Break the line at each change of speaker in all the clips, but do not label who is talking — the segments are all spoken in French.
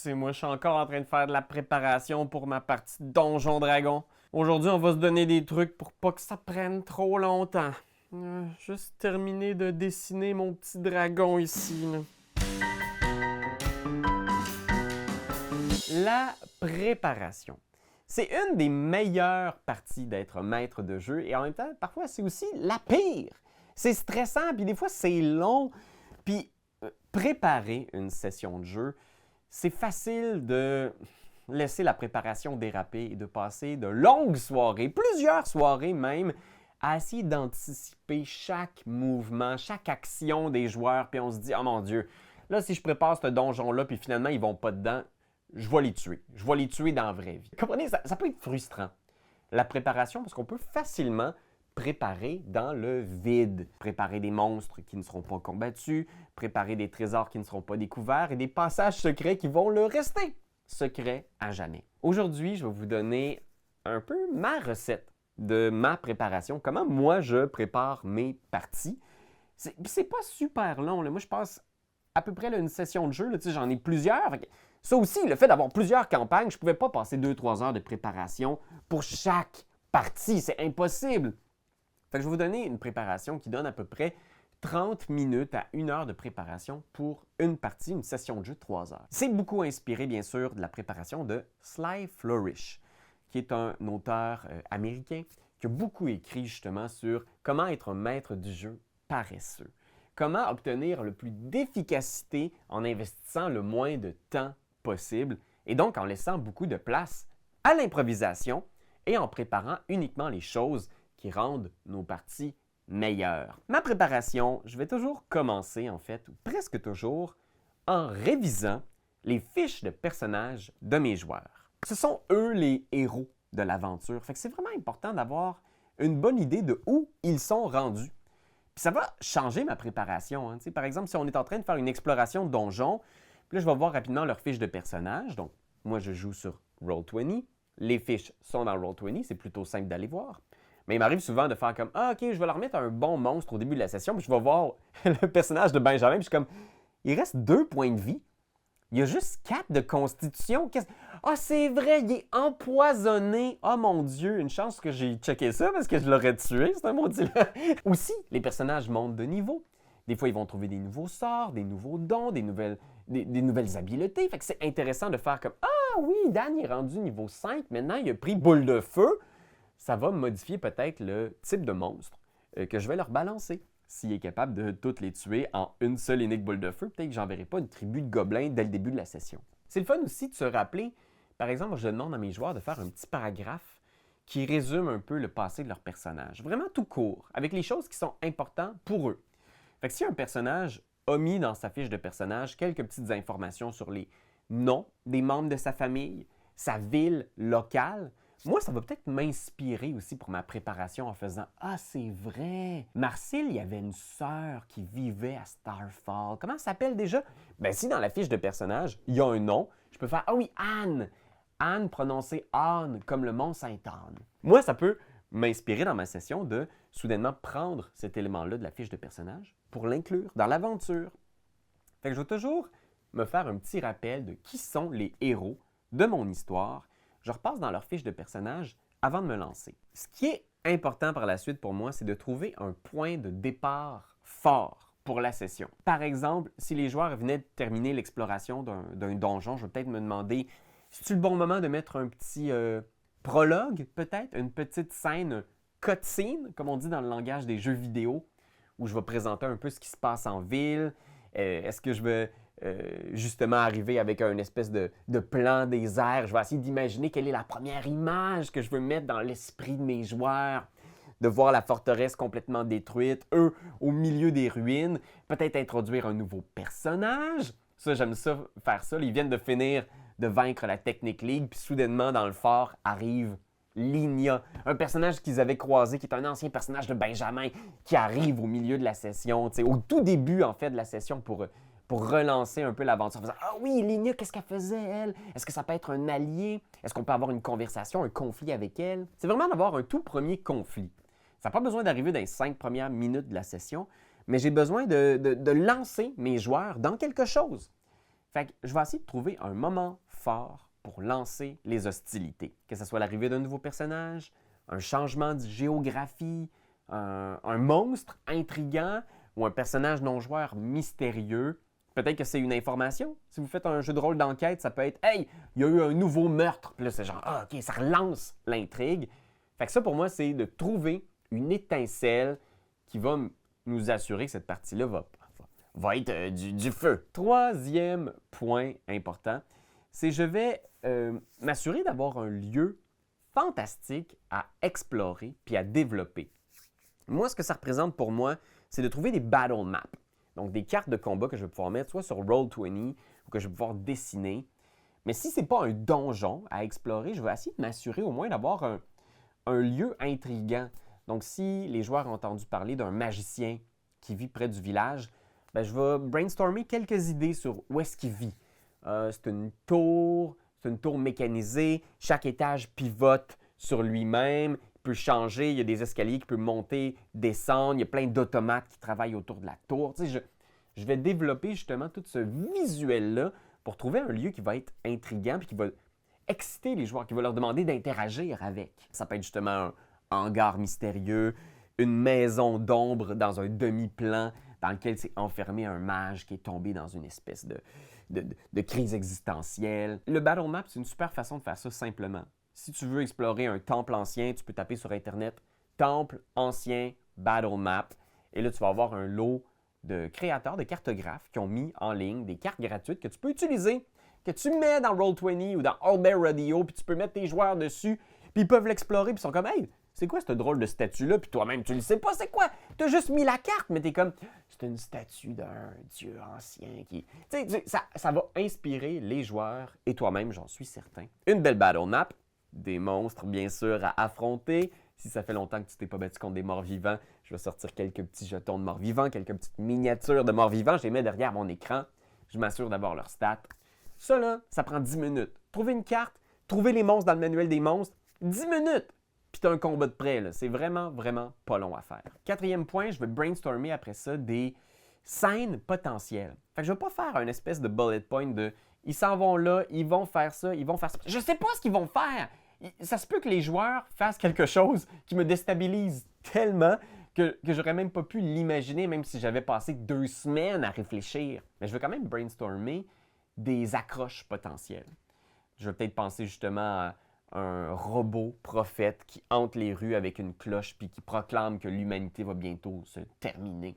c'est moi, je suis encore en train de faire de la préparation pour ma partie de Donjon Dragon. Aujourd'hui, on va se donner des trucs pour pas que ça prenne trop longtemps. Juste terminer de dessiner mon petit dragon ici, là. La préparation. C'est une des meilleures parties d'être maître de jeu et en même temps, parfois, c'est aussi la pire. C'est stressant, puis des fois, c'est long. Puis préparer une session de jeu, c'est facile de laisser la préparation déraper et de passer de longues soirées, plusieurs soirées même, à essayer d'anticiper chaque mouvement, chaque action des joueurs, puis on se dit « Oh mon Dieu, là, si je prépare ce donjon-là, puis finalement, ils vont pas dedans, je vais les tuer. Je vais les tuer dans la vraie vie. » Comprenez, ça peut être frustrant. La préparation, parce qu'on peut facilement préparer dans le vide. Préparer des monstres qui ne seront pas combattus, préparer des trésors qui ne seront pas découverts et des passages secrets qui vont le rester secrets à jamais. Aujourd'hui, je vais vous donner un peu ma recette de ma préparation, comment moi je prépare mes parties. C'est pas super long, là. Moi je passe à peu près là, une session de jeu, là, j'en ai plusieurs. Ça aussi, le fait d'avoir plusieurs campagnes, je ne pouvais pas passer 2-3 heures de préparation pour chaque partie, c'est impossible. Fait que je vais vous donner une préparation qui donne à peu près 30 minutes à 1 heure de préparation pour une partie, une session de jeu de 3 heures. C'est beaucoup inspiré, bien sûr, de la préparation de Sly Flourish, qui est un auteur américain qui a beaucoup écrit justement sur comment être un maître du jeu paresseux. Comment obtenir le plus d'efficacité en investissant le moins de temps possible et donc en laissant beaucoup de place à l'improvisation et en préparant uniquement les choses qui rendent nos parties meilleures. Ma préparation, je vais toujours commencer en fait, ou presque toujours, en révisant les fiches de personnages de mes joueurs. Ce sont eux les héros de l'aventure. Fait que c'est vraiment important d'avoir une bonne idée de où ils sont rendus. Puis ça va changer ma préparation. Hein. Par exemple, si on est en train de faire une exploration de donjon, puis là, je vais voir rapidement leurs fiches de personnages. Donc, moi, je joue sur Roll20. Les fiches sont dans Roll20. C'est plutôt simple d'aller voir. Mais il m'arrive souvent de faire comme « Ah, OK, je vais leur mettre un bon monstre au début de la session. » Puis je vais voir le personnage de Benjamin. Puis je suis comme « Il reste 2 points de vie. Il y a juste 4 de constitution. Ah, c'est vrai, il est empoisonné. Oh mon Dieu, une chance que j'ai checké ça parce que je l'aurais tué, c'est un maudit-là. » Aussi, les personnages montent de niveau. Des fois, ils vont trouver des nouveaux sorts, des nouveaux dons, des nouvelles habiletés. Fait que c'est intéressant de faire comme « Ah oui, Dan est rendu niveau 5. Maintenant, il a pris boule de feu. » Ça va modifier peut-être le type de monstre que je vais leur balancer. S'il est capable de toutes les tuer en une seule unique boule de feu, peut-être que j'enverrai pas une tribu de gobelins dès le début de la session. C'est le fun aussi de se rappeler, par exemple, je demande à mes joueurs de faire un petit paragraphe qui résume un peu le passé de leur personnage. Vraiment tout court, avec les choses qui sont importantes pour eux. Fait que si un personnage a mis dans sa fiche de personnage quelques petites informations sur les noms des membres de sa famille, sa ville locale, moi, ça va peut-être m'inspirer aussi pour ma préparation en faisant « Ah, c'est vrai! Marcille, il y avait une sœur qui vivait à Starfall. Comment ça s'appelle déjà? » Ben si dans la fiche de personnage, il y a un nom, je peux faire « Ah oui, Anne! Anne prononcée Anne comme le mont Sainte-Anne. » Moi, ça peut m'inspirer dans ma session de soudainement prendre cet élément-là de la fiche de personnage pour l'inclure dans l'aventure. Fait que je vais toujours me faire un petit rappel de qui sont les héros de mon histoire. Je repasse dans leur fiche de personnage avant de me lancer. Ce qui est important par la suite pour moi, c'est de trouver un point de départ fort pour la session. Par exemple, si les joueurs venaient de terminer l'exploration d'un donjon, je vais peut-être me demander, c'est-tu le bon moment de mettre un petit prologue, peut-être, une petite scène cutscene, comme on dit dans le langage des jeux vidéo, où je vais présenter un peu ce qui se passe en ville. Est-ce que je veux justement arriver avec un espèce de plan des airs? Je vais essayer d'imaginer quelle est la première image que je veux mettre dans l'esprit de mes joueurs. De voir la forteresse complètement détruite, eux au milieu des ruines. Peut-être introduire un nouveau personnage. Ça, j'aime ça, faire ça. Ils viennent de finir de vaincre la Technic League, puis soudainement, dans le fort, arrive Ligna, un personnage qu'ils avaient croisé, qui est un ancien personnage de Benjamin, qui arrive au milieu de la session, au tout début, en fait, de la session pour relancer un peu l'aventure. En faisant « Ah oui, Ligna, qu'est-ce qu'elle faisait, elle? Est-ce que ça peut être un allié? Est-ce qu'on peut avoir une conversation, un conflit avec elle? » C'est vraiment d'avoir un tout premier conflit. Ça n'a pas besoin d'arriver dans les 5 premières minutes de la session, mais j'ai besoin de lancer mes joueurs dans quelque chose. Fait que je vais essayer de trouver un moment fort pour lancer les hostilités. Que ce soit l'arrivée d'un nouveau personnage, un changement de géographie, un monstre intriguant ou un personnage non-joueur mystérieux. Peut-être que c'est une information. Si vous faites un jeu de rôle d'enquête, ça peut être « Hey, il y a eu un nouveau meurtre! » Puis là, c'est genre « Ah, OK, ça relance l'intrigue. » Fait que ça, pour moi, c'est de trouver une étincelle qui va nous assurer que cette partie-là va être du feu. Troisième point important, c'est je vais m'assurer d'avoir un lieu fantastique à explorer puis à développer. Moi, ce que ça représente pour moi, c'est de trouver des battle maps. Donc, des cartes de combat que je vais pouvoir mettre soit sur Roll20 ou que je vais pouvoir dessiner. Mais si ce n'est pas un donjon à explorer, je vais essayer de m'assurer au moins d'avoir un lieu intriguant. Donc, si les joueurs ont entendu parler d'un magicien qui vit près du village, bien, je vais brainstormer quelques idées sur où est-ce qu'il vit. C'est une tour mécanisée. Chaque étage pivote sur lui-même. Il peut changer. Il y a des escaliers qui peuvent monter, descendre. Il y a plein d'automates qui travaillent autour de la tour. Tu sais, je vais développer justement tout ce visuel-là pour trouver un lieu qui va être intriguant et qui va exciter les joueurs, qui va leur demander d'interagir avec. Ça peut être justement un hangar mystérieux, une maison d'ombre dans un demi-plan dans lequel s'est enfermé un mage qui est tombé dans une espèce de crise existentielle. Le Battle Map, c'est une super façon de faire ça simplement. Si tu veux explorer un temple ancien, tu peux taper sur Internet « Temple ancien Battle Map » et là, tu vas avoir un lot de créateurs, de cartographes qui ont mis en ligne des cartes gratuites que tu peux utiliser, que tu mets dans Roll20 ou dans All Bear Radio, puis tu peux mettre tes joueurs dessus, puis ils peuvent l'explorer, puis ils sont comme « Hey, c'est quoi ce drôle de statue-là? » Puis toi-même, tu le sais pas, c'est quoi? Tu as juste mis la carte, mais tu es comme « C'est une statue d'un dieu ancien qui... » Tu sais, ça va inspirer les joueurs et toi-même, j'en suis certain. Une belle battle map, des monstres, bien sûr, à affronter. Si ça fait longtemps que tu t'es pas battu contre des morts-vivants, je vais sortir quelques petits jetons de morts-vivants, quelques petites miniatures de morts-vivants. Je les mets derrière mon écran. Je m'assure d'avoir leurs stats. Ça, là, ça prend 10 minutes. Trouver une carte, trouver les monstres dans le manuel des monstres, 10 minutes! Puis tu as un combat de près, là. C'est vraiment, vraiment pas long à faire. Quatrième point, je vais brainstormer après ça des scènes potentielles. Fait que je vais pas faire un espèce de bullet point de « Ils s'en vont là, ils vont faire ça, ils vont faire ça. » Je sais pas ce qu'ils vont faire! Ça se peut que les joueurs fassent quelque chose qui me déstabilise tellement que j'aurais même pas pu l'imaginer, même si j'avais passé 2 semaines à réfléchir. Mais je vais quand même brainstormer des accroches potentielles. Je vais peut-être penser justement à un robot prophète qui hante les rues avec une cloche puis qui proclame que l'humanité va bientôt se terminer.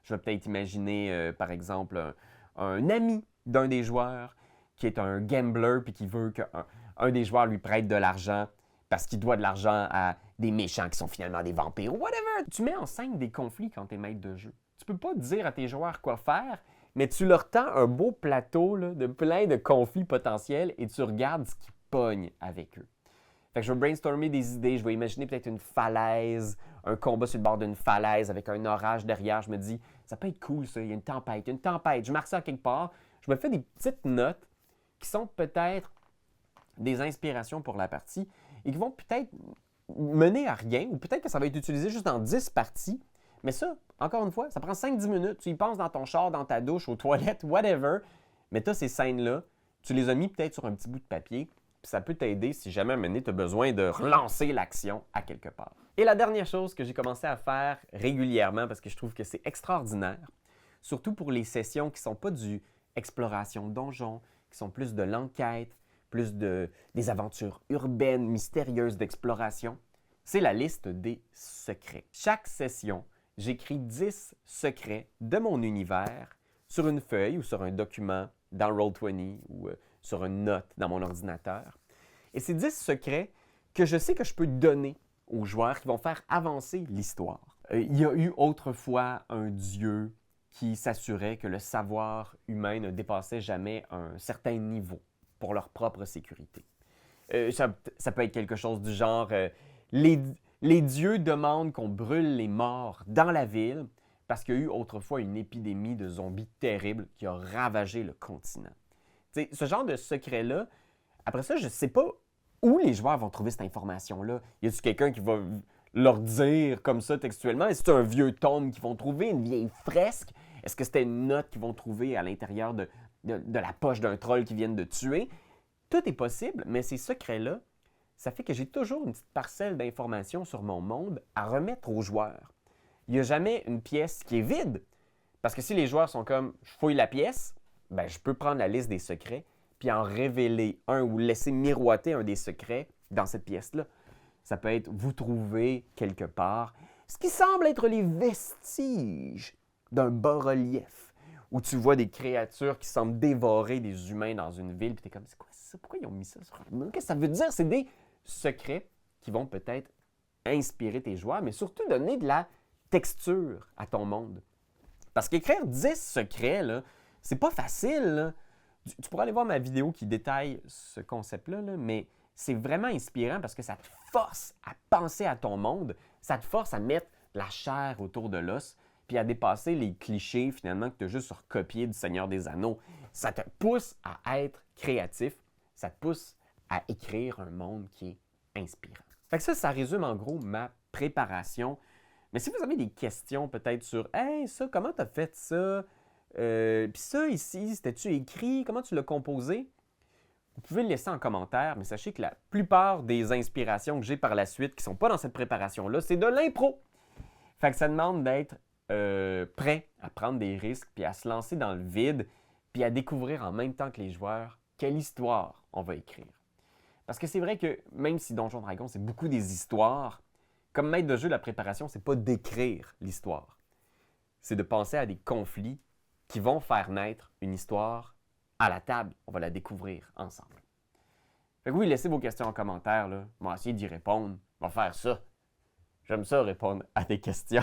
Je vais peut-être imaginer, par exemple, un ami d'un des joueurs qui est un gambler puis qui veut qu'un des joueurs lui prête de l'argent parce qu'il doit de l'argent à des méchants qui sont finalement des vampires ou whatever. Tu mets en scène des conflits quand tu es maître de jeu. Tu peux pas dire à tes joueurs quoi faire, mais tu leur tends un beau plateau là, de plein de conflits potentiels et tu regardes ce qui pogne avec eux. Fait que je vais brainstormer des idées, je vais imaginer peut-être une falaise, un combat sur le bord d'une falaise avec un orage derrière. Je me dis, ça peut être cool ça, il y a une tempête, Je marque ça quelque part. Je me fais des petites notes qui sont peut-être des inspirations pour la partie et qui vont peut-être mener à rien ou peut-être que ça va être utilisé juste dans 10 parties. Mais ça, encore une fois, ça prend 5-10 minutes. Tu y penses dans ton char, dans ta douche, aux toilettes, whatever. Mais tu as ces scènes-là, tu les as mis peut-être sur un petit bout de papier, puis ça peut t'aider si jamais à un moment donné, tu as besoin de relancer l'action à quelque part. Et la dernière chose que j'ai commencé à faire régulièrement, parce que je trouve que c'est extraordinaire, surtout pour les sessions qui ne sont pas du exploration donjon, qui sont plus de l'enquête, plus des aventures urbaines, mystérieuses d'exploration, c'est la liste des secrets. Chaque session, j'écris 10 secrets de mon univers sur une feuille ou sur un document dans Roll20 ou sur une note dans mon ordinateur. Et c'est 10 secrets que je sais que je peux donner aux joueurs qui vont faire avancer l'histoire. Il y a eu autrefois un dieu qui s'assurait que le savoir humain ne dépassait jamais un certain niveau pour leur propre sécurité. Ça peut être quelque chose du genre les dieux demandent qu'on brûle les morts dans la ville parce qu'il y a eu autrefois une épidémie de zombies terrible qui a ravagé le continent. T'sais, ce genre de secret-là, après ça, je ne sais pas où les joueurs vont trouver cette information-là. Y a-t-il quelqu'un qui va leur dire comme ça textuellement? Est-ce que c'est un vieux tome qu'ils vont trouver, une vieille fresque? Est-ce que c'était une note qu'ils vont trouver à l'intérieur de la poche d'un troll qui viennent de tuer. Tout est possible, mais ces secrets-là, ça fait que j'ai toujours une petite parcelle d'informations sur mon monde à remettre aux joueurs. Il n'y a jamais une pièce qui est vide. Parce que si les joueurs sont comme « je fouille la pièce », ben, je peux prendre la liste des secrets puis en révéler un ou laisser miroiter un des secrets dans cette pièce-là. Ça peut être « vous trouvez quelque part », ce qui semble être les vestiges d'un bas-relief où tu vois des créatures qui semblent dévorer des humains dans une ville, puis tu es comme « c'est quoi ça? Pourquoi ils ont mis ça sur un mur? Qu'est-ce que ça veut dire? » C'est des secrets qui vont peut-être inspirer tes joueurs, mais surtout donner de la texture à ton monde. Parce qu'écrire 10 secrets, là, c'est pas facile. Là. Tu pourras aller voir ma vidéo qui détaille ce concept-là, là, mais c'est vraiment inspirant parce que ça te force à penser à ton monde, ça te force à mettre la chair autour de l'os, puis à dépasser les clichés finalement que tu as juste recopiés du Seigneur des Anneaux. Ça te pousse à être créatif, ça te pousse à écrire un monde qui est inspirant. Fait que ça résume en gros ma préparation. Mais si vous avez des questions peut-être sur « Hey, ça, comment tu as fait ça? Puis ça ici, c'était-tu écrit? Comment tu l'as composé? » Vous pouvez le laisser en commentaire, mais sachez que la plupart des inspirations que j'ai par la suite, qui ne sont pas dans cette préparation-là, c'est de l'impro. Fait que ça demande d'être prêt à prendre des risques, puis à se lancer dans le vide, puis à découvrir en même temps que les joueurs quelle histoire on va écrire. Parce que c'est vrai que même si Donjons Dragons, c'est beaucoup des histoires, comme maître de jeu, la préparation, c'est pas d'écrire l'histoire. C'est de penser à des conflits qui vont faire naître une histoire à la table. On va la découvrir ensemble. Fait que oui, laissez vos questions en commentaire. Là. On va essayer d'y répondre. On va faire ça. J'aime ça répondre à des questions.